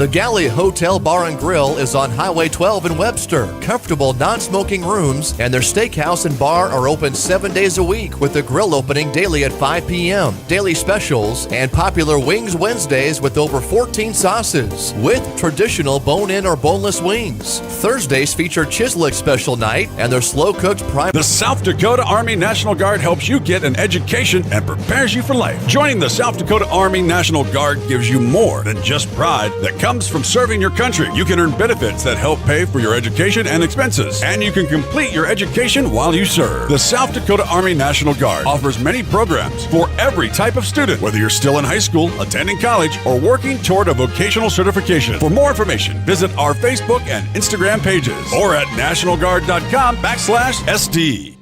The Galley Hotel Bar and Grill is on Highway 12 in Webster. Comfortable non-smoking rooms and their steakhouse and bar are open 7 days a week with the grill opening daily at 5 p.m. Daily specials and popular Wings Wednesdays with over 14 sauces with traditional bone-in or boneless wings. Thursdays feature Chislick special night and their slow-cooked prime. The South Dakota Army National Guard helps you get an education and prepares you for life. Joining the South Dakota Army National Guard gives you more than just pride that comes from serving your country. You can earn benefits that help pay for your education and expenses, and you can complete your education while you serve. The South Dakota Army National Guard offers many programs for every type of student, whether you're still in high school, attending college, or working toward a vocational certification. For more information, visit our Facebook and Instagram pages or at nationalguard.com/SD.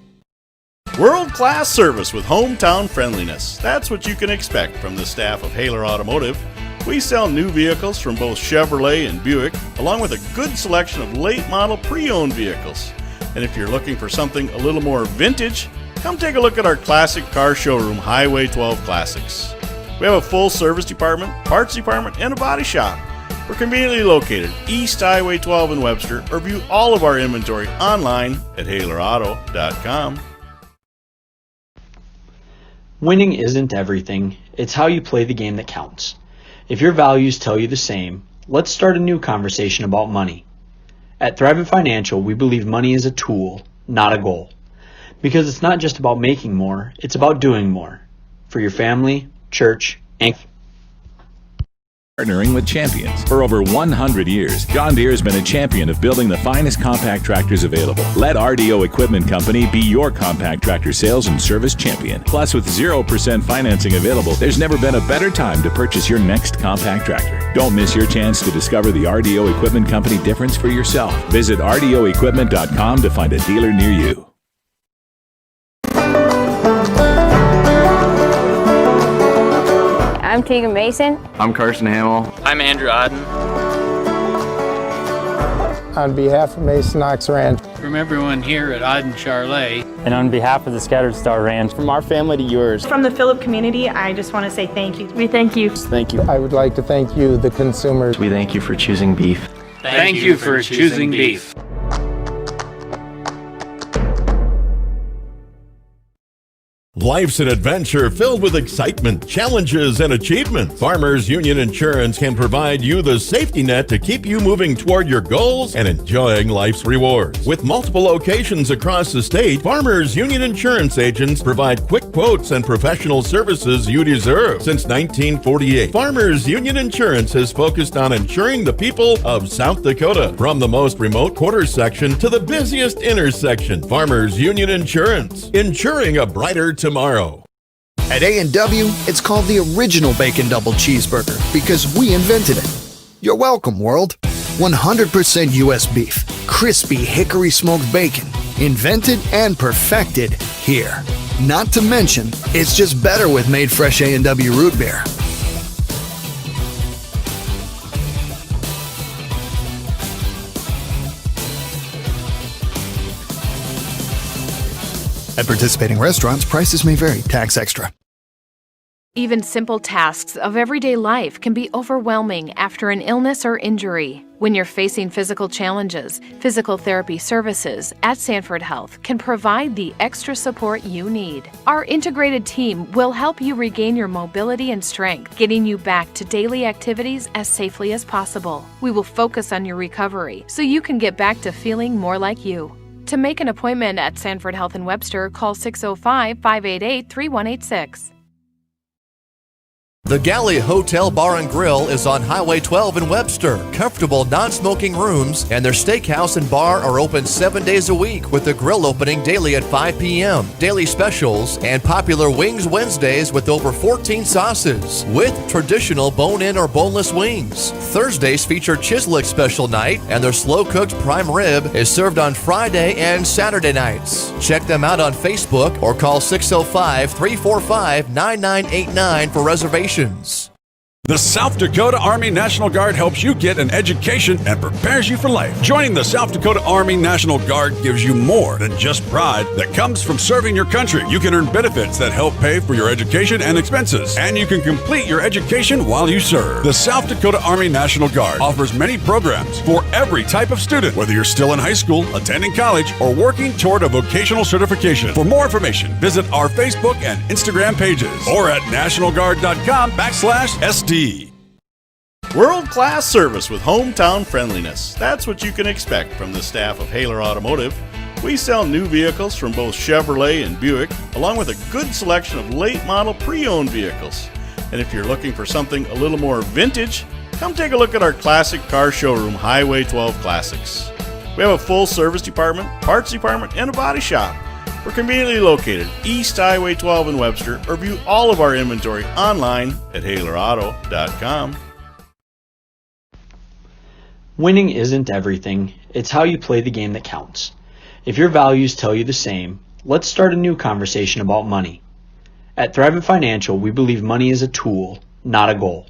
World-class service with hometown friendliness. That's what you can expect from the staff of Haler Automotive. We sell new vehicles from both Chevrolet and Buick, along with a good selection of late-model pre-owned vehicles. And if you're looking for something a little more vintage, come take a look at our classic car showroom, Highway 12 Classics. We have a full service department, parts department, and a body shop. We're conveniently located East Highway 12 in Webster, or view all of our inventory online at HalerAuto.com. Winning isn't everything. It's how you play the game that counts. If your values tell you the same, let's start a new conversation about money. At Thrivent Financial, we believe money is a tool, not a goal. Because it's not just about making more, it's about doing more. For your family, church, and partnering with champions. For over 100 years, John Deere has been a champion of building the finest compact tractors available. Let RDO Equipment Company be your compact tractor sales and service champion. Plus, with 0% financing available, there's never been a better time to purchase your next compact tractor. Don't miss your chance to discover the RDO Equipment Company difference for yourself. Visit RDOequipment.com to find a dealer near you. I'm Tegan Mason. I'm Carson Hamill. I'm Andrew Odden. On behalf of Mason Ox Ranch. From everyone here at Odden Charlet. And on behalf of the Scattered Star Ranch. From our family to yours. From the Phillip community, I just want to say thank you. We thank you. Thank you. I would like to thank you, the consumers. We thank you for choosing beef. Thank you for choosing beef. Life's an adventure filled with excitement, challenges, and achievement. Farmers Union Insurance can provide you the safety net to keep you moving toward your goals and enjoying life's rewards. With multiple locations across the state, Farmers Union Insurance agents provide quick quotes and professional services you deserve. Since 1948, Farmers Union Insurance has focused on insuring the people of South Dakota. From the most remote quarter section to the busiest intersection, Farmers Union Insurance, insuring a brighter tomorrow. At A&W, it's called the original Bacon Double Cheeseburger because we invented it. You're welcome, world. 100% U.S. beef, crispy hickory smoked bacon, invented and perfected here. Not to mention, it's just better with made fresh A&W root beer. At participating restaurants, prices may vary. Tax extra. Even simple tasks of everyday life can be overwhelming after an illness or injury. When you're facing physical challenges, physical therapy services at Sanford Health can provide the extra support you need. Our integrated team will help you regain your mobility and strength, getting you back to daily activities as safely as possible. We will focus on your recovery so you can get back to feeling more like you. To make an appointment at Sanford Health in Webster, call 605-588-3186. The Galley Hotel Bar and Grill is on Highway 12 in Webster. Comfortable non-smoking rooms and their steakhouse and bar are open 7 days a week with the grill opening daily at 5 p.m. Daily specials and popular Wings Wednesdays with over 14 sauces with traditional bone-in or boneless wings. Thursdays feature Chislick special night and their slow-cooked prime rib is served on Friday and Saturday nights. Check them out on Facebook or call 605-345-9989 for reservations. The South Dakota Army National Guard helps you get an education and prepares you for life. Joining the South Dakota Army National Guard gives you more than just pride that comes from serving your country. You can earn benefits that help pay for your education and expenses, and you can complete your education while you serve. The South Dakota Army National Guard offers many programs for every type of student, whether you're still in high school, attending college, or working toward a vocational certification. For more information, visit our Facebook and Instagram pages or at nationalguard.com/SD. World-class service with hometown friendliness. That's what you can expect from the staff of Haler Automotive. We sell new vehicles from both Chevrolet and Buick, along with a good selection of late-model pre-owned vehicles. And if you're looking for something a little more vintage, come take a look at our classic car showroom, Highway 12 Classics. We have a full service department, parts department, and a body shop. We're conveniently located East Highway 12 in Webster, or view all of our inventory online at HalerAuto.com. Winning isn't everything. It's how you play the game that counts. If your values tell you the same, let's start a new conversation about money. At Thrivent Financial, we believe money is a tool, not a goal.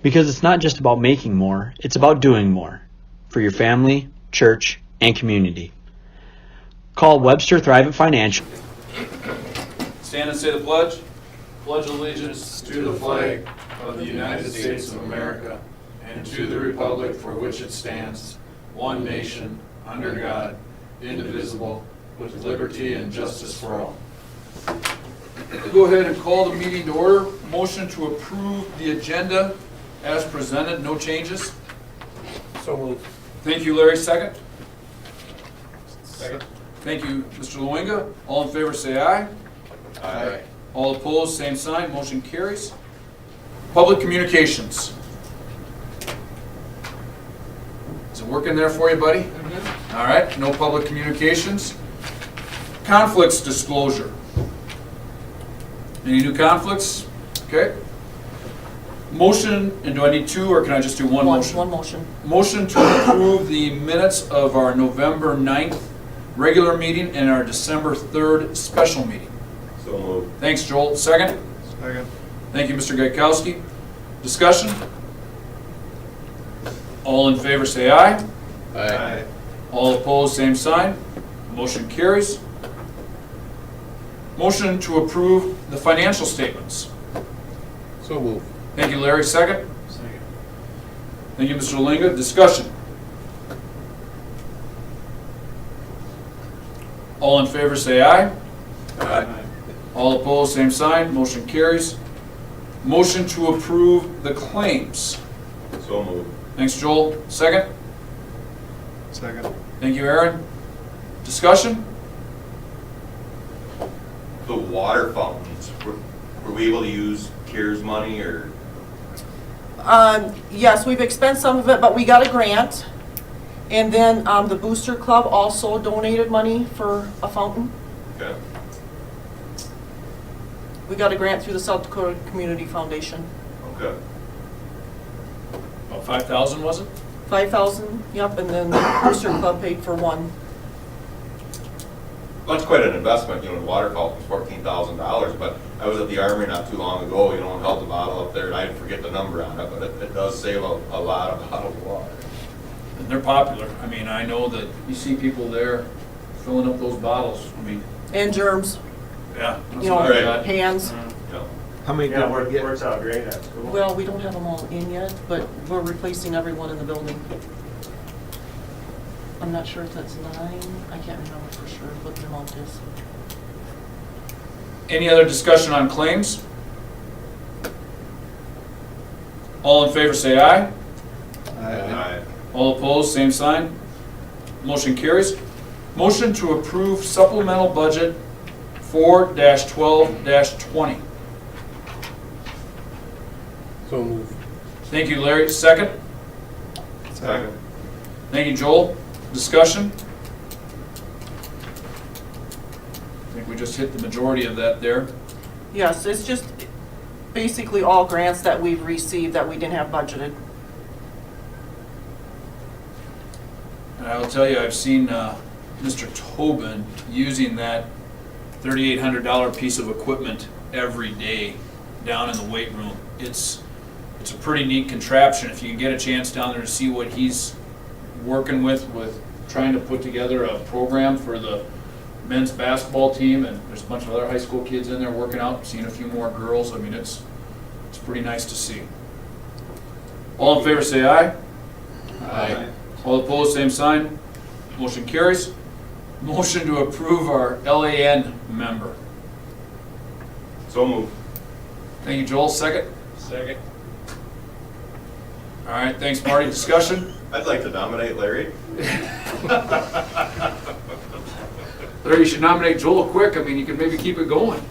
Because it's not just about making more, it's about doing more. For your family, church, and community. Call Webster Thrivent Financial. Stand and say the pledge. Pledge allegiance to the flag of the United States of America and to the republic for which it stands, one nation, under God, indivisible, with liberty and justice for all. Go ahead and call the meeting to order. Motion to approve the agenda as presented, no changes. So moved. Thank you, Larry. Second. Second. Thank you, Mr. Luenga. All in favor say aye. Aye. All opposed, same sign. Motion carries. Public communications. Is it working there for you, buddy? Mm-hmm. All right, no public communications. Conflicts disclosure. Any new conflicts? Okay. Motion, and do I need two or can I just do one motion? One motion. Motion to approve the minutes of our November 9th regular meeting and our December 3rd special meeting. So moved. Thanks, Joel. Second? Second. Thank you, Mr. Gaikowski. Discussion? All in favor say aye. Aye. All opposed, same sign. Motion carries. Motion to approve the financial statements. So moved. Thank you, Larry. Second? Second. Thank you, Mr. Linga. Discussion? All in favor say aye. Aye. All opposed, same sign. Motion carries. Motion to approve the claims. So moved. Thanks, Joel. Second? Second. Thank you, Aaron. Discussion? The water fountains, were we able to use CARES money or? Yes, we've expensed some of it, but we got a grant. And then the Booster Club also donated money for a fountain. Okay. We got a grant through the South Dakota Community Foundation. Okay. About 5,000, was it? 5,000, yep, and then the Booster Club paid for one. That's quite an investment, you know, the water fountain's $14,000, but I was at the Army not too long ago, you know, and held the bottle up there, and I forget the number on it, but it does save a lot of bottled water. And they're popular. I mean, I know that you see people there filling up those bottles. I mean, And germs, yeah. you know, Right. hands. Yeah. How many? Yeah, works out great. That's cool. Well, we don't have them all in yet, but we're replacing everyone in the building. I'm not sure if that's 9. I can't remember for sure what the amount is. Any other discussion on claims? All in favor say aye. Aye. All opposed, same sign. Motion carries. Motion to approve supplemental budget 4-12-20. So moved. Thank you, Larry. Second? Second. Thank you, Joel. Discussion? I think we just hit the majority of that there. Yes, it's just basically all grants that we've received that we didn't have budgeted. And I will tell you, I've seen Mr. Tobin using that $3,800 piece of equipment every day down in the weight room. It's it's a pretty neat contraption. If you can get a chance down there to see what he's working with trying to put together a program for the men's basketball team, and there's a bunch of other high school kids in there working out, seeing a few more girls. I mean, it's pretty nice to see. All in favor say aye. Aye. All opposed, same sign. Motion carries. Motion to approve our LAN member. So moved. Thank you, Joel. Second? Second. All right, thanks, Marty. Discussion? I'd like to nominate Larry. Larry, you should nominate Joel quick. I mean, you can maybe keep it going.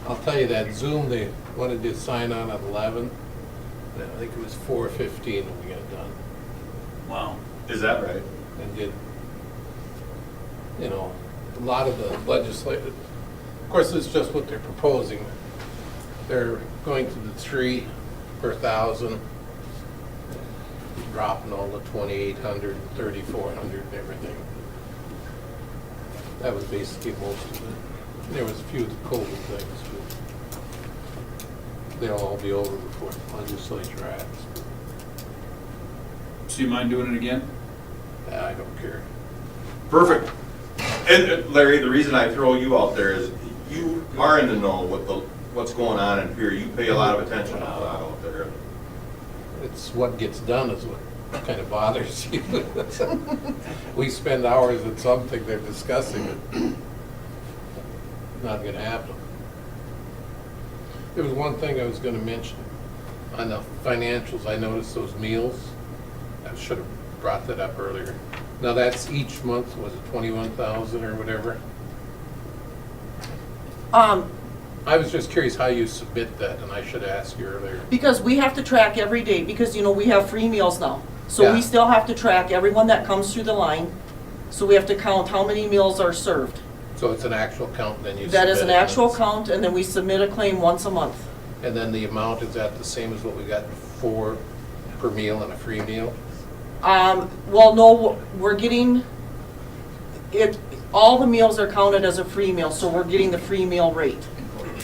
I'll tell you that Zoom, they wanted to sign on at 11. I think it was 4:15 when we got done. Wow. Is that right? And did, you know, a lot of the legislative, of course, it's just what they're proposing. They're going to the 3 per thousand, dropping all the 2,800, 3,400 and everything. That was basically most of it. There was a few COVID things, but they'll all be over before the legislature acts. So you mind doing it again? I don't care. Perfect. And Larry, the reason I throw you out there is you are in the know with what's going on in here. You pay a lot of attention to that out there. It's what gets done is what kind of bothers you. We spend hours at something, they're discussing it. Not gonna happen. There was one thing I was gonna mention. On the financials, I noticed those meals. I should have brought that up earlier. Now that's each month, was it 21,000 or whatever? I was just curious how you submit that, and I should ask you earlier. Because we have to track every day, because, you know, we have free meals now. So Yeah. we still have to track everyone that comes through the line. So we have to count how many meals are served. So it's an actual count, and then you That is an submit it. actual count, and then we submit a claim once a month. And then the amount, is that the same as what we got before per meal and a free meal? Well, no, we're getting, all the meals are counted as a free meal, so we're getting the free meal rate.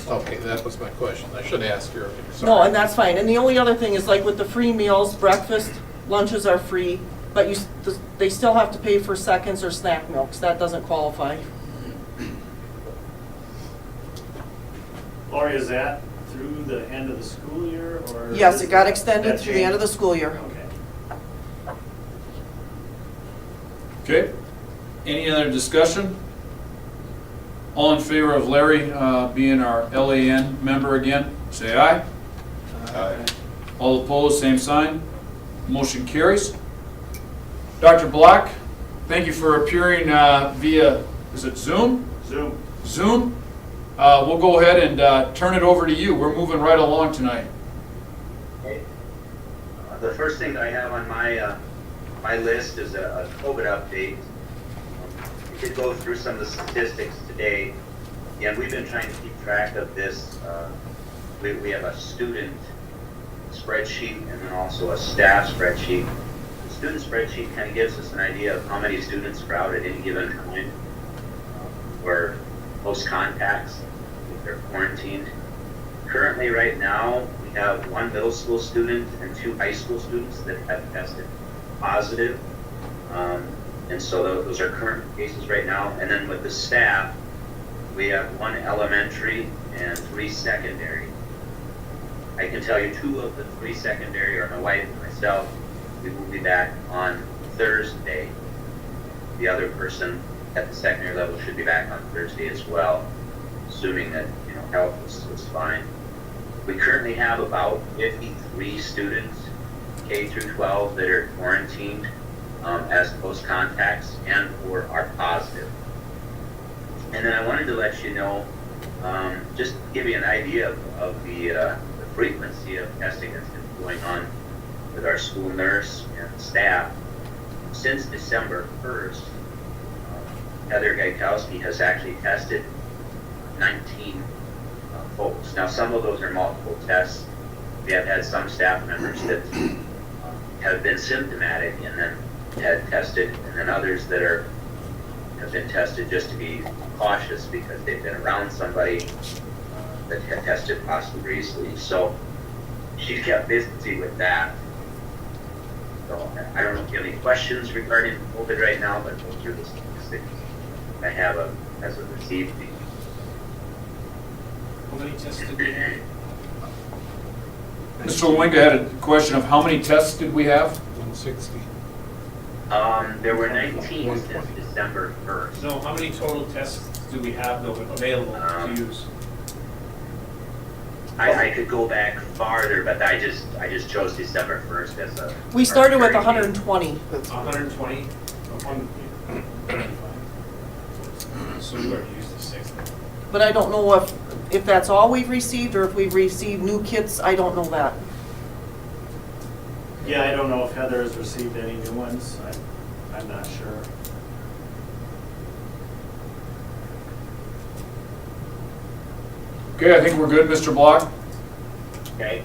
Okay, that was my question. I should ask you earlier. No, Sorry. and that's fine. And the only other thing is, like with the free meals, breakfast, lunches are free, but they still have to pay for seconds or snack milks. That doesn't qualify. Lori, is that through the end of the school year, or? Yes, it got extended that through the end of the changed? school year. Okay. Okay. Any other discussion? All in favor of Larry being our LAN member again, say aye. Aye. All opposed, same sign. Motion carries. Dr. Block, thank you for appearing via, is it Zoom? Zoom. Zoom. We'll go ahead and turn it over to you. We're moving right along tonight. Okay. The first thing that I have on my list is a COVID update. We did go through some of the statistics today, and we've been trying to keep track of this. We have a student spreadsheet and then also a staff spreadsheet. The student spreadsheet kind of gives us an idea of how many students are out at any given time, or close contacts if they're quarantined. Currently, right now, we have 1 middle school student and 2 high school students that have tested positive. And so those are current cases right now. And then with the staff, we have 1 elementary and 3 secondary. I can tell you 2 of the 3 secondary are my wife and myself. We will be back on Thursday. The other person at the secondary level should be back on Thursday as well, assuming that, you know, health is fine. We currently have about 53 students, K through 12, that are quarantined as close contacts and or are positive. And then I wanted to let you know, just to give you an idea of the frequency of testing that's been going on with our school nurse and staff. Since December 1st, Heather Gaikowski has actually tested 19 folks. Now, some of those are multiple tests. We have had some staff members that have been symptomatic and then had tested, and then others that have been tested just to be cautious because they've been around somebody that had tested possibly recently. So she's kept busy with that. So I don't know if you have any questions regarding COVID right now, but those are the statistics I have as of this evening. How many tests did we have? Mr. Lewinka had a question of how many tests did we have? 160. There were 19 since December 1st. No, how many total tests do we have though available to use? I could go back farther, but I just chose December 1st as a. We started with 120. 120? So we already used the 6. But I don't know if that's all we've received or if we've received new kits. I don't know that. Yeah, I don't know if Heather has received any new ones. I'm not sure. Okay, I think we're good, Mr. Block. Okay.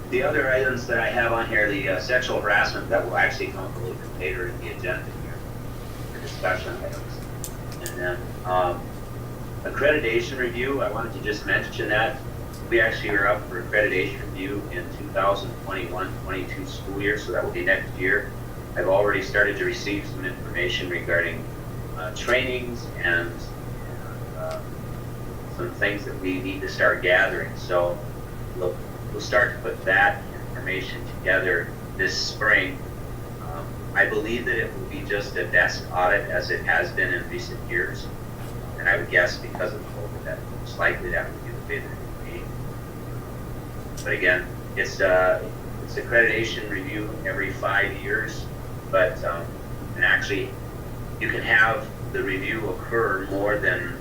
The other items that I have on here, the sexual harassment, that will actually come a little bit later in the agenda here, for discussion items. And then accreditation review, I wanted to just mention that we actually are up for accreditation review in 2021-22 school year, so that will be next year. I've already started to receive some information regarding trainings and some things that we need to start gathering. So we'll start to put that information together this spring. I believe that it will be just a desk audit as it has been in recent years. And I would guess because of COVID that most likely that would be the way that it would be. But again, it's accreditation review every 5 years, but and actually you can have the review occur more than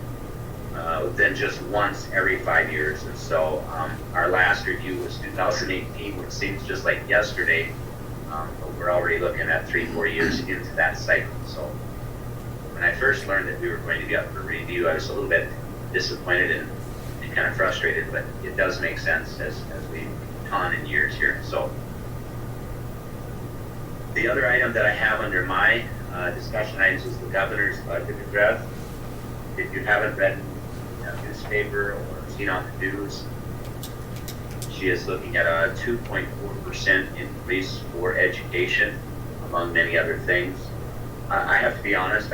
just once every 5 years. And so our last review was 2018, which seems just like yesterday, but we're already looking at 3-4 years into that cycle. So when I first learned that we were going to be up for review, I was a little bit disappointed and kind of frustrated, but it does make sense as we've gone in years here. So the other item that I have under my discussion items is the governor's budget address. If you haven't read the newspaper or seen on the news, she is looking at a 2.4% increase for education, among many other things. I have to be honest,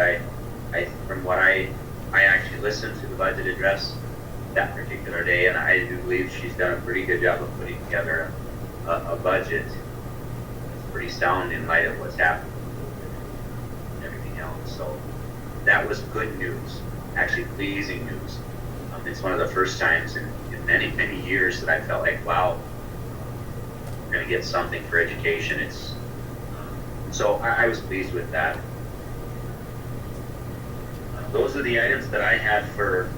from what I actually listened to the budget address that particular day, and I do believe she's done a pretty good job of putting together a budget that's pretty sound in light of what's happened and everything else. So that was good news, actually pleasing news. It's one of the first times in many, many years that I felt like, wow, we're going to get something for education. So I was pleased with that. Those are the items that I had for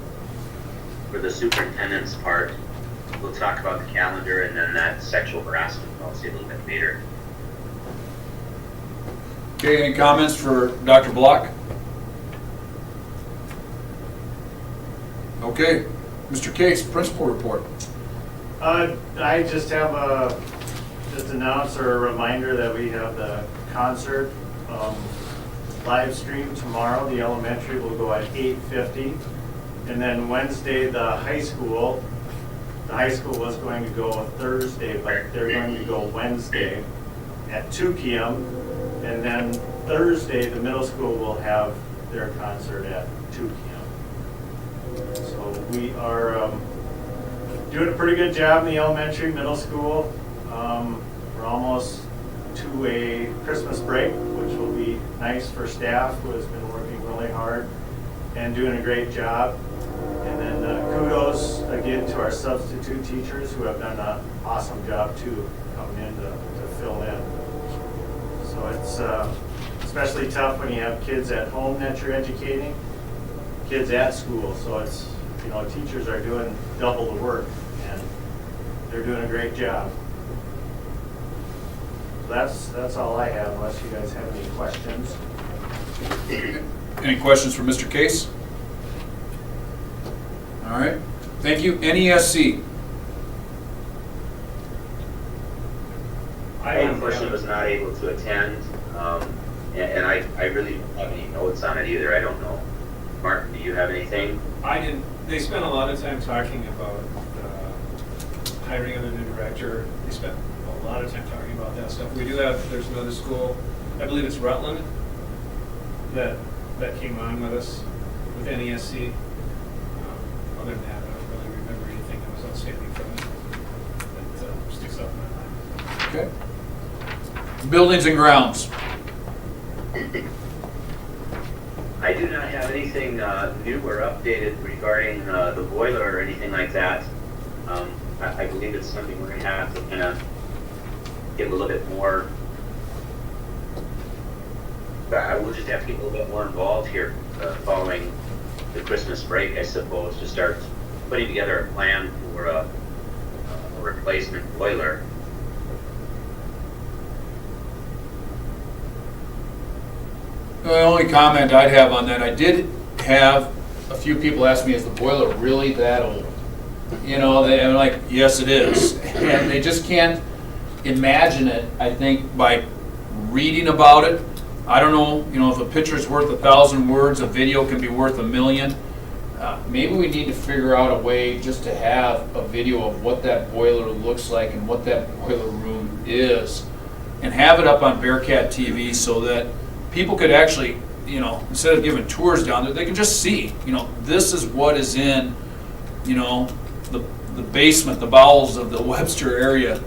the superintendent's part. We'll talk about the calendar and then that sexual harassment policy a little bit later. Okay, any comments for Dr. Block? Okay, Mr. Case, principal report. I just have just announce or a reminder that we have the concert live stream tomorrow. The elementary will go at 8:50, and then Wednesday the high school was going to go Thursday, but they're going to go Wednesday at 2 p.m. and then Thursday the middle school will have their concert at 2 p.m. So we are doing a pretty good job in the elementary, middle school. We're almost to a Christmas break, which will be nice for staff who has been working really hard and doing a great job. And then kudos again to our substitute teachers who have done an awesome job too, coming in to fill in. So it's especially tough when you have kids at home that you're educating, kids at school. So it's, teachers are doing double the work and they're doing a great job. That's all I have, unless you guys have any questions. Any questions for Mr. Case? All right, thank you. NESC. I unfortunately was not able to attend, and I really don't have any notes on it either. I don't know. Mark, do you have anything? I didn't. They spent a lot of time talking about hiring of a new director. They spent a lot of time talking about that stuff. We do have, there's another school, I believe it's Rutland, that came on with us with NESC. Other than that, I don't really remember anything that was outstanding from it that sticks out in my mind. Okay. Buildings and grounds. I do not have anything new or updated regarding the boiler or anything like that. I believe it's something we're going to have to kind of get a little bit more. We'll just have to get a little bit more involved here following the Christmas break, I suppose, to start putting together a plan for a replacement boiler. The only comment I'd have on that, I did have a few people ask me, is the boiler really that old? You know, I'm like, yes, it is. And they just can't imagine it, I think, by reading about it. I don't know, you know, if a picture's worth 1,000 words, a video can be worth 1,000,000. Maybe we need to figure out a way just to have a video of what that boiler looks like and what that boiler room is, and have it up on Bearcat TV so that people could actually, you know, instead of giving tours down there, they can just see, you know, this is what is in, you know, the basement, the bowels of the Webster area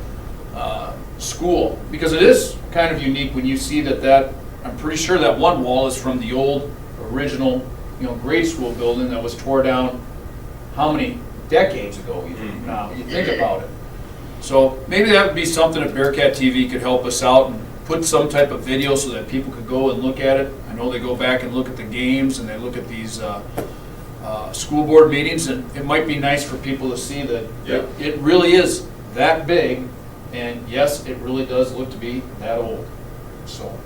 school. Because it is kind of unique when you see that I'm pretty sure that one wall is from the old original, you know, grade school building that was tore down how many decades ago even now, you think about it. So maybe that would be something if Bearcat TV could help us out and put some type of video so that people could go and look at it. I know they go back and look at the games and they look at these school board meetings, and it might be nice for people to see that it really is that big, and yes, it really does look to be that old. So,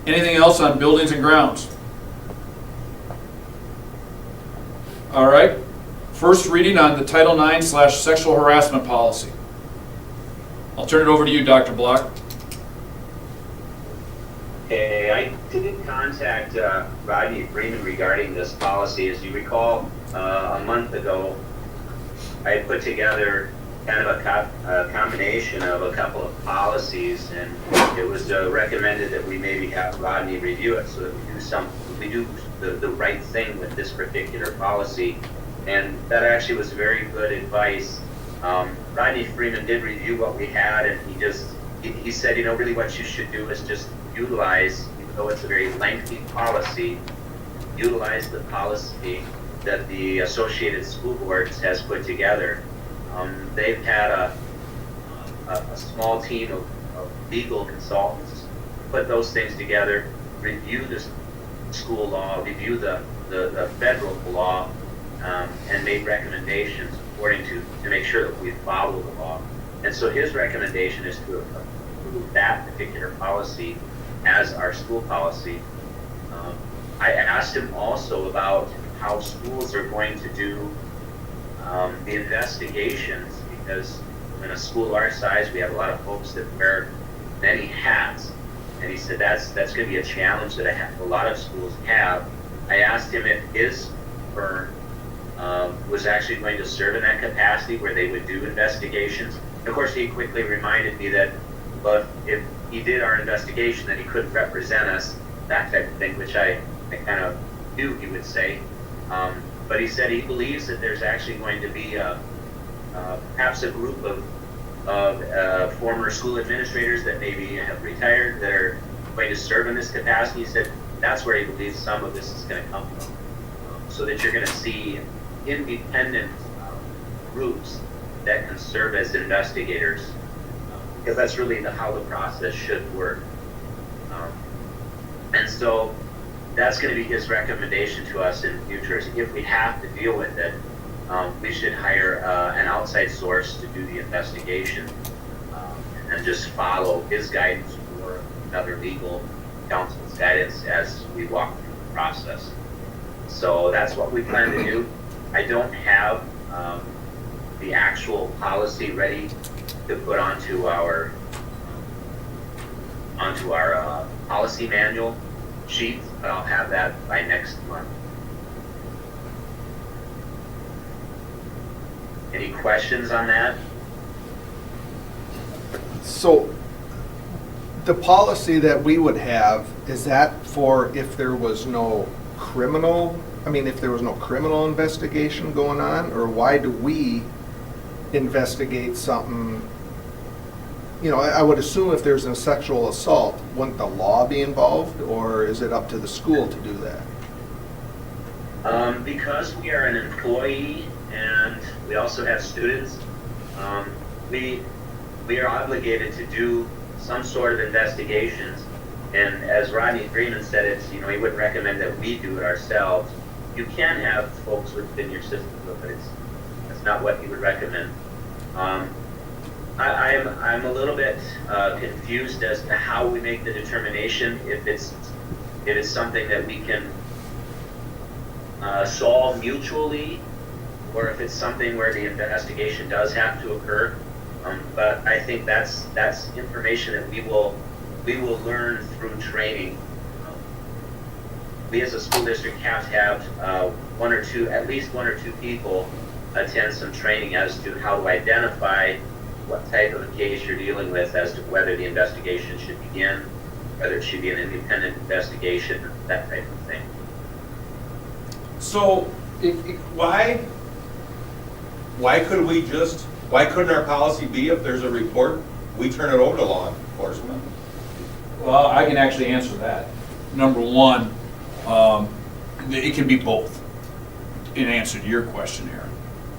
anything else on buildings and grounds? All right. First reading on the Title IX / sexual harassment policy. I'll turn it over to you, Dr. Block. Okay, I did contact Rodney Freeman regarding this policy. As you recall, a month ago, I had put together kind of a combination of a couple of policies, and it was recommended that we maybe have Rodney review it so that we do the right thing with this particular policy. And that actually was very good advice. Rodney Freeman did review what we had, and he said, you know, really what you should do is just utilize, even though it's a very lengthy policy, utilize the policy that the Associated School Boards has put together. They've had a small team of legal consultants put those things together, review the school law, review the federal law, and made recommendations according to make sure that we follow the law. And so his recommendation is to approve that particular policy as our school policy. I asked him also about how schools are going to do the investigations, because in a school our size, we have a lot of folks that wear many hats. And he said that's going to be a challenge that a lot of schools have. I asked him if his firm was actually going to serve in that capacity where they would do investigations. Of course, he quickly reminded me that, well, if he did our investigation, then he couldn't represent us, that type of thing, which I kind of knew he would say. But he said he believes that there's actually going to be perhaps a group of former school administrators that maybe have retired that are going to serve in this capacity. He said that's where he believes some of this is going to come from, so that you're going to see independent groups that can serve as investigators, because that's really how the process should work. And so that's going to be his recommendation to us in the future. Is if we have to deal with it, we should hire an outside source to do the investigation, and just follow his guidance or another legal counsel's guidance as we walk through the process. So that's what we plan to do. I don't have the actual policy ready to put onto our policy manual sheet, but I'll have that by next month. Any questions on that? So the policy that we would have, is that for if there was no criminal, if there was no criminal investigation going on, or why do we investigate something? I would assume if there's a sexual assault, wouldn't the law be involved, or is it up to the school to do that? Because we are an employee and we also have students, we are obligated to do some sort of investigations. And as Rodney Freeman said, he wouldn't recommend that we do it ourselves. You can have folks within your system, but that's not what he would recommend. I'm a little bit confused as to how we make the determination if it's something that we can solve mutually, or if it's something where the investigation does have to occur. But I think that's information that we will learn through training. We as a school district have to have at least one or two people attend some training as to how to identify what type of a case you're dealing with, as to whether the investigation should begin, whether it should be an independent investigation, that type of thing. So, why couldn't our policy be, if there's a report, we turn it over to law enforcement? Well, I can actually answer that. Number one, it can be both. In answer to your question, Aaron,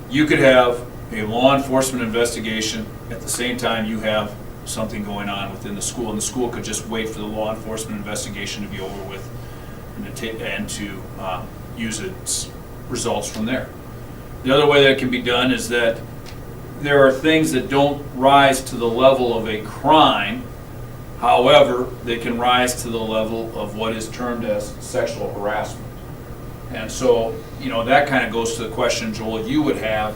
you could have a law enforcement investigation at the same time you have something going on within the school, and the school could just wait for the law enforcement investigation to be over with and to use its results from there. The other way that it can be done is that there are things that don't rise to the level of a crime. However, they can rise to the level of what is termed as sexual harassment. And so, that kind of goes to the question, Joel, you would have.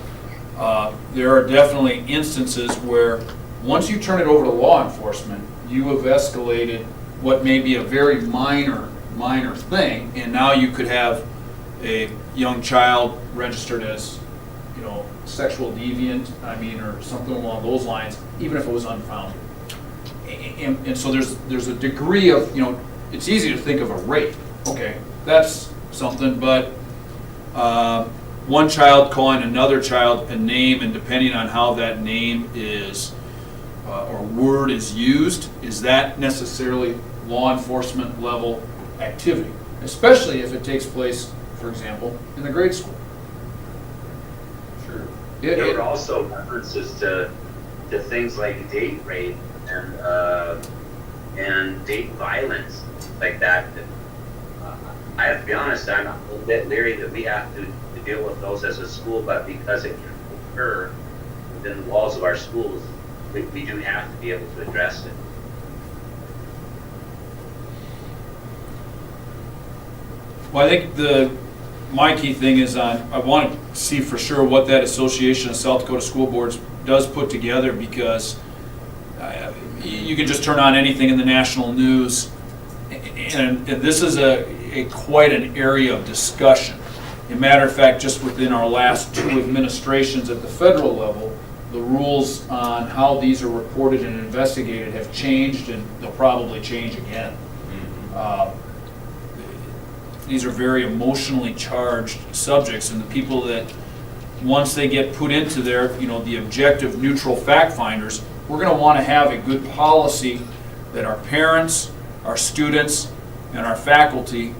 There are definitely instances where once you turn it over to law enforcement, you have escalated what may be a very minor thing, and now you could have a young child registered as, sexual deviant, or something along those lines, even if it was unfounded. And so there's a degree of, it's easy to think of a rape. Okay, that's something, but one child calling another child a name, and depending on how that name is or word is used, is that necessarily law enforcement level activity, especially if it takes place, for example, in the grade school. Sure. There were also references to things like date rape and date violence like that. I have to be honest, I'm a little bit leery that we have to deal with those as a school, but because it can occur within the walls of our schools, we do have to be able to address it. Well, I think my key thing is I want to see for sure what that Association of South Dakota School Boards does put together, because you can just turn on anything in the national news, and this is quite an area of discussion. As a matter of fact, just within our last two administrations at the federal level, the rules on how these are reported and investigated have changed, and they'll probably change again. These are very emotionally charged subjects, and the people that, once they get put into their, the objective, neutral fact finders, we're going to want to have a good policy that our parents, our students, and our faculty,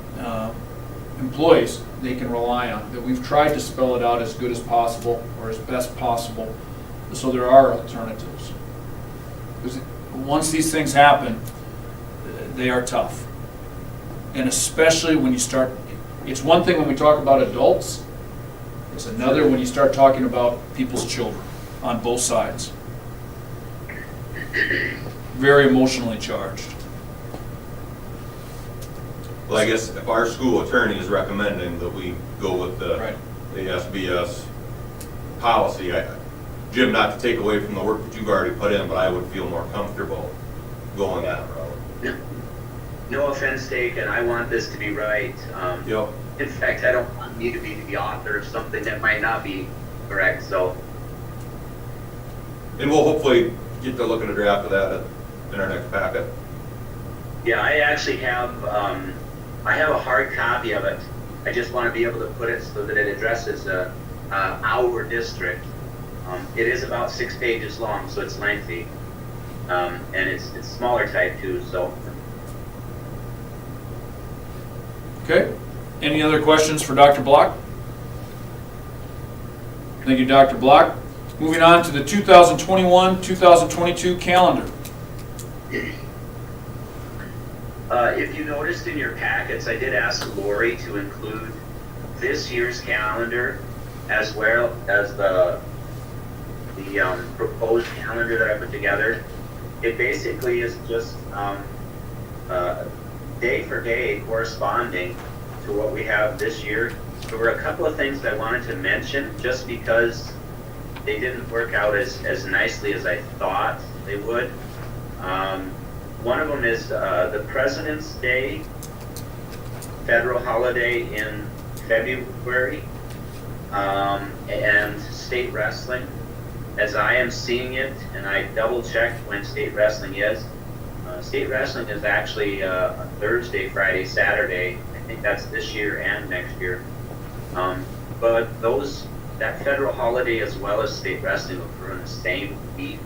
employees, they can rely on. That we've tried to spell it out as good as possible, or as best possible, so there are alternatives. Because once these things happen, they are tough. And especially when you start, it's one thing when we talk about adults, it's another when you start talking about people's children on both sides. Very emotionally charged. Well, I guess if our school attorney is recommending that we go with the SBS policy, Jim, not to take away from the work that you've already put in, but I would feel more comfortable going that route. No offense taken, I want this to be right. In fact, I don't want me to be the author of something that might not be correct. So And we'll hopefully get to look at a draft of that in our next packet. Yeah, I actually have, I have a hard copy of it. I just want to be able to put it so that it addresses our district. It is about 6 pages long, so it's lengthy. And it's smaller type too, so. Okay. Any other questions for Dr. Block? Thank you, Dr. Block. Moving on to the 2021-2022 calendar. If you noticed in your packets, I did ask Lori to include this year's calendar as well as the proposed calendar that I put together. It basically is just day for day corresponding to what we have this year. There were a couple of things that I wanted to mention just because they didn't work out as nicely as I thought they would. One of them is the President's Day, federal holiday in February, and state wrestling. As I am seeing it, and I double checked when state wrestling is, state wrestling is actually a Thursday, Friday, Saturday. I think that's this year and next year. But that federal holiday as well as state wrestling will occur in the same week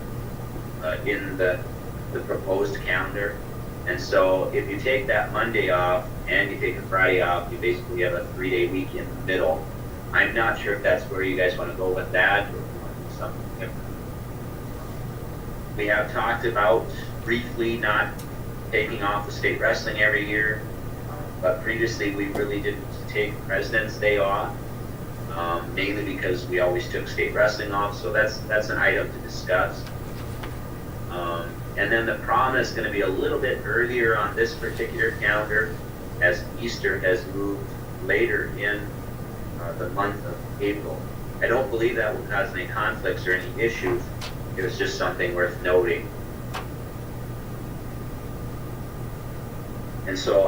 in the proposed calendar. And so if you take that Monday off and you take the Friday off, you basically have a 3-day week in the middle. I'm not sure if that's where you guys want to go with that or if you want to do something different. We have talked about briefly not taking off the state wrestling every year, but previously we really didn't take President's Day off, mainly because we always took state wrestling off, so that's an item to discuss. And then the prom is going to be a little bit earlier on this particular calendar, as Easter has moved later in the month of April. I don't believe that will cause any conflicts or any issues. It was just something worth noting. And so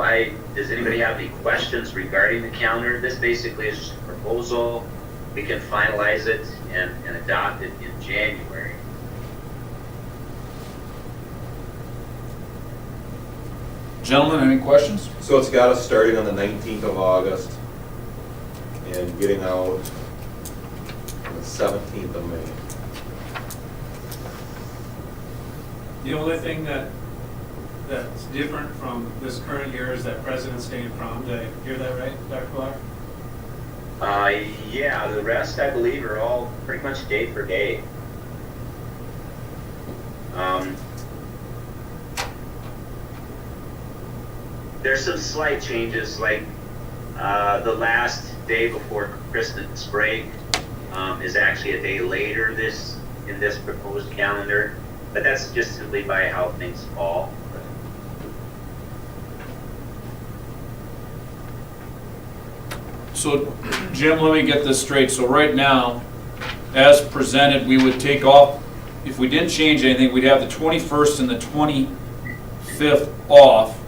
does anybody have any questions regarding the calendar? This basically is just a proposal. We can finalize it and adopt it in January. Gentlemen, any questions? So it's got us starting on the 19th of August and getting out on the 17th of May. The only thing that's different from this current year is that President's Day and prom. Did I hear that right, Dr. Block? Yeah, the rest I believe are all pretty much day for day. There's some slight changes, like the last day before Christmas break is actually a day later in this proposed calendar, but that's just simply by how things fall. So, Jim, let me get this straight. So right now, as presented, we would take off, if we didn't change anything, we'd have the 21st and the 25th off.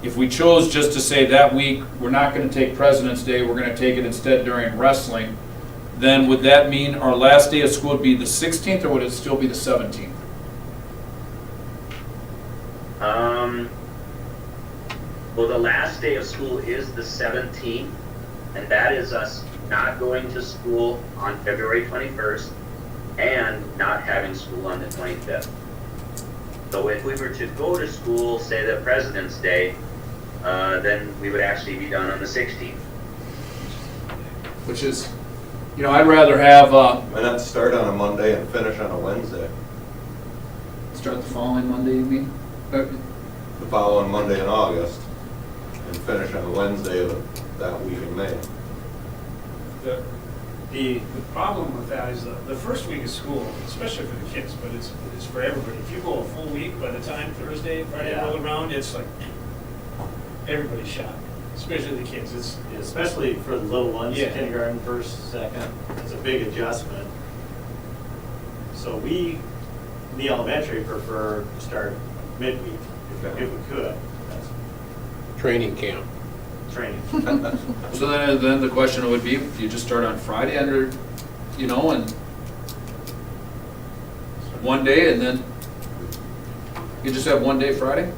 If we chose just to say that week, we're not going to take President's Day, we're going to take it instead during wrestling, then would that mean our last day of school would be the 16th, or would it still be the 17th? Well, the last day of school is the 17th, and that is us not going to school on February 21st and not having school on the 25th. So if we were to go to school, say the President's Day, then we would actually be done on the 16th. Which is, I'd rather have... Why not start on a Monday and finish on a Wednesday? Start the following Monday, you mean? The following Monday in August and finish on a Wednesday of that week in May. The problem with that is the first week of school, especially for the kids, but it's for everybody. If you go a full week, by the time Thursday, Friday roll around, it's like everybody's shot, especially the kids. It's especially for the little ones, kindergarten, first, second. It's a big adjustment. So we, in the elementary, prefer to start midweek if we could. That's training camp. Training. So then the question would be, do you just start on Friday and one day and then you just have one day Friday?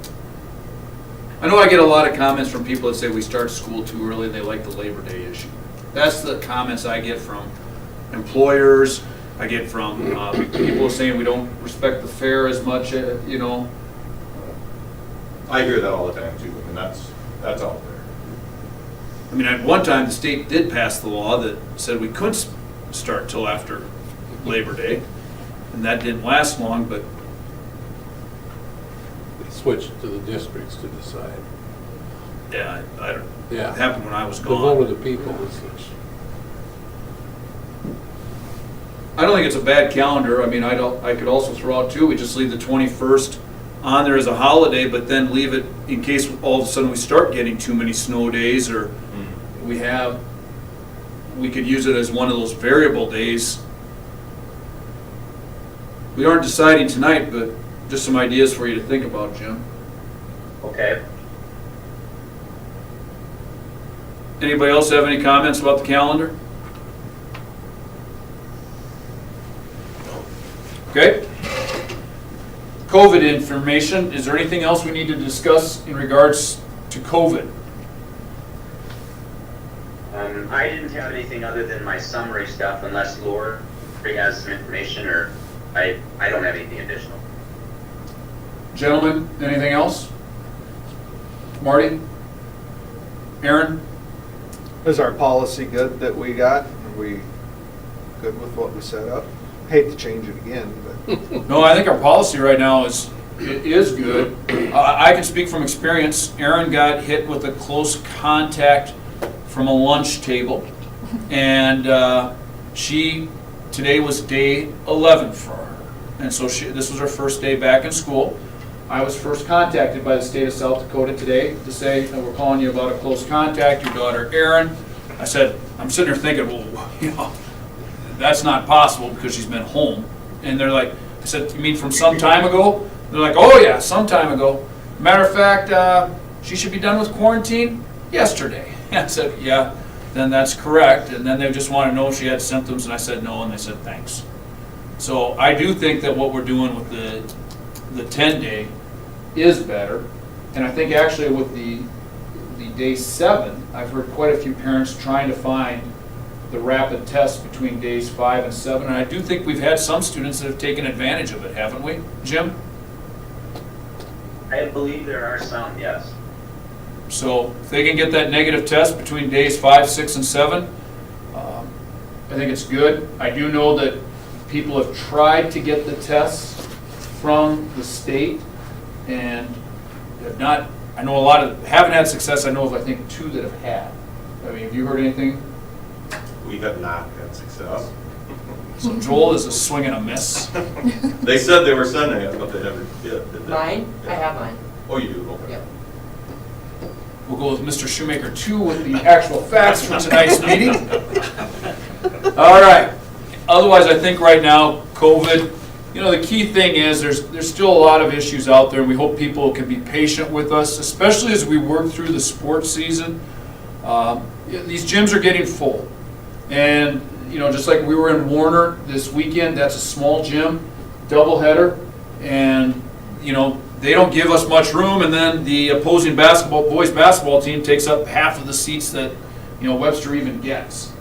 I know I get a lot of comments from people that say we start school too early and they like the Labor Day issue. That's the comments I get from employers. I get from people saying we don't respect the fair as much, you know. I hear that all the time too, and that's out there. I mean, at one time, the state did pass the law that said we couldn't start till after Labor Day, and that didn't last long, but They switched to the districts to decide. yeah, I don't, Yeah. it happened when I was The gone. vote of the people was such. I don't think it's a bad calendar. I mean, I could also throw out too, we just leave the 21st on there as a holiday, but then leave it in case all of a sudden we start getting too many snow days, or we could use it as one of those variable days. We aren't deciding tonight, but just some ideas for you to think about, Jim. Okay. Anybody else have any comments about the calendar? Okay. COVID information. Is there anything else we need to discuss in regards to COVID? I didn't have anything other than my summary stuff, unless Lori has some information, or I don't have anything additional. Gentlemen, anything else? Marty? Aaron? Is our policy good that we got? Are we good with what we set up? Hate to change it again, but. No, I think our policy right now is good. I can speak from experience. Aaron got hit with a close contact from a lunch table, and today was day 11 for her, and so this was her first day back in school. I was first contacted by the state of South Dakota today to say, we're calling you about a close contact, your daughter Erin. I said, I'm sitting there thinking, well, you know, that's not possible because she's been home. And they're like, I said, you mean from some time ago? They're like, oh yeah, some time ago. Matter of fact, she should be done with quarantine yesterday. I said, yeah, then that's correct. And then they just want to know if she had symptoms, and I said no, and they said thanks. So I do think that what we're doing with the 10-day is better. And I think actually with the day 7, I've heard quite a few parents trying to find the rapid test between days 5 and 7. And I do think we've had some students that have taken advantage of it, haven't we, Jim? I believe there are some, yes. So if they can get that negative test between days 5, 6, and 7, I think it's good. I do know that people have tried to get the tests from the state and have not. I know a lot of haven't had success. I know of, I think, 2 that have had. I mean, have you heard anything? We have not had success. So Joel is a swing and a miss. They said they were sending it, but they never did they? Mine? I have mine. Oh, you do? Okay. Yep. We'll go with Mr. Shoemaker 2 with the actual facts for tonight's meeting. All right. Otherwise, I think right now, COVID, you know, the key thing is there's still a lot of issues out there, and we hope people can be patient with us, especially as we work through the sports season. These gyms are getting full. And, you know, just like we were in Warner this weekend, that's a small gym, doubleheader, and, you know, they don't give us much room, and then the opposing boys basketball team takes up half of the seats that, you know, Webster even gets.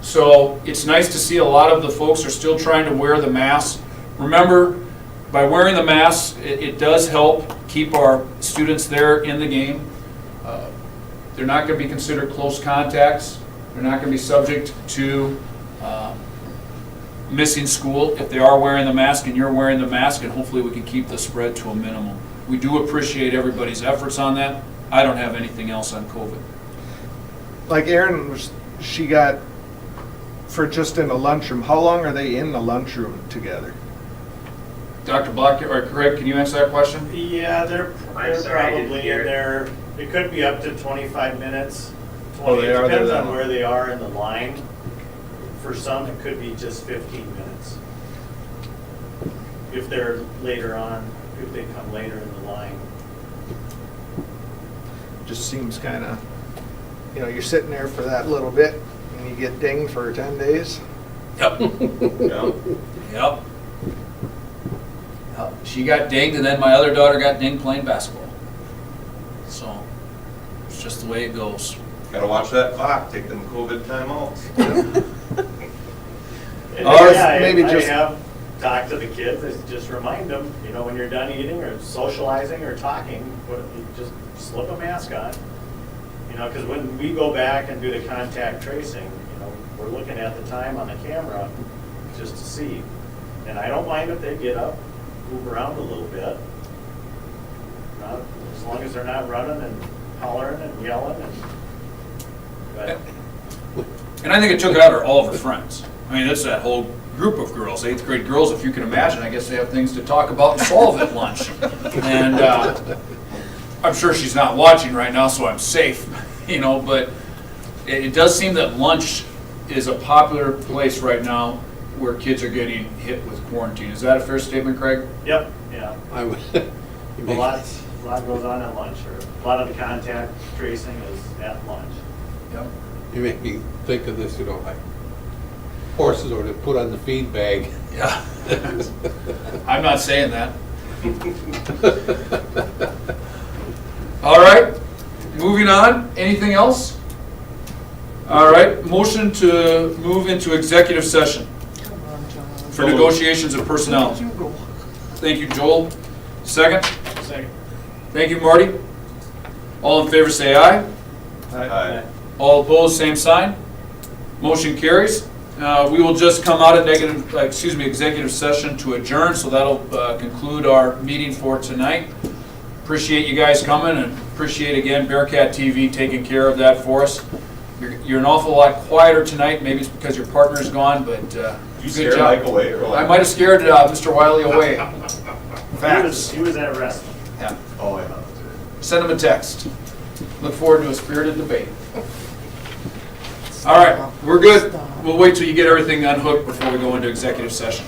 So it's nice to see a lot of the folks are still trying to wear the mask. Remember, by wearing the mask, it does help keep our students there in the game. They're not going to be considered close contacts. They're not going to be subject to missing school if they are wearing the mask and you're wearing the mask, and hopefully we can keep the spread to a minimum. We do appreciate everybody's efforts on that. I don't have anything else on COVID. Like Erin, she got, for just in the lunchroom, how long are they in the lunchroom together? Dr. Block, or Craig, can you answer that question? Yeah, they're probably in there, it could be up to 25 minutes. Oh, they are there Depends then. on where they are in the line. For some, it could be just 15 minutes. If they're later on, if they come later in the line. Just seems kind of, you know, you're sitting there for that little bit and you get dinged for 10 days. Yep. Yeah. Yep. she got dinged, and then my other daughter got dinged playing basketball. So it's just the way it goes. Gotta watch that clock, take them COVID timeouts. I have talked to the kids, I just remind them, when you're done eating or socializing or talking, you just slip a mask on. Because when we go back and do the contact tracing, we're looking at the time on the camera just to see. And I don't mind if they get up, move around a little bit. As long as they're not running and hollering and yelling. And I think it took out all of her friends. I mean, it's that whole group of girls, 8th grade girls, if you can imagine. I guess they have things to talk about and solve at lunch. And I'm sure she's not watching right now, so I'm safe, but it does seem that lunch is a popular place right now where kids are getting hit with quarantine. Is that a fair statement, Craig? Yep, yeah. A lot goes on at lunch, or a lot of the contact tracing is at lunch. Yep. You make me think of this, like horses or to put on the feed bag. Yeah. I'm not saying that. All right, moving on. Anything else? All right, motion to move into executive session for negotiations of personnel. Thank you, Joel. Second? Second. Thank you, Marty. All in favor say aye. Aye. All opposed, same sign. Motion carries. We will just come out of executive session to adjourn, so that'll conclude our meeting for tonight. Appreciate you guys coming, and appreciate again Bearcat TV taking care of that for us. You're an awful lot quieter tonight. Maybe it's because your partner's gone, but you scared Mike away, or what? I might have scared Mr. Wiley away. Facts. He was at rest. Yeah. Oh, yeah. Send him a text. Look forward to a spirited debate. All right, we're good. We'll wait till you get everything unhooked before we go into executive session.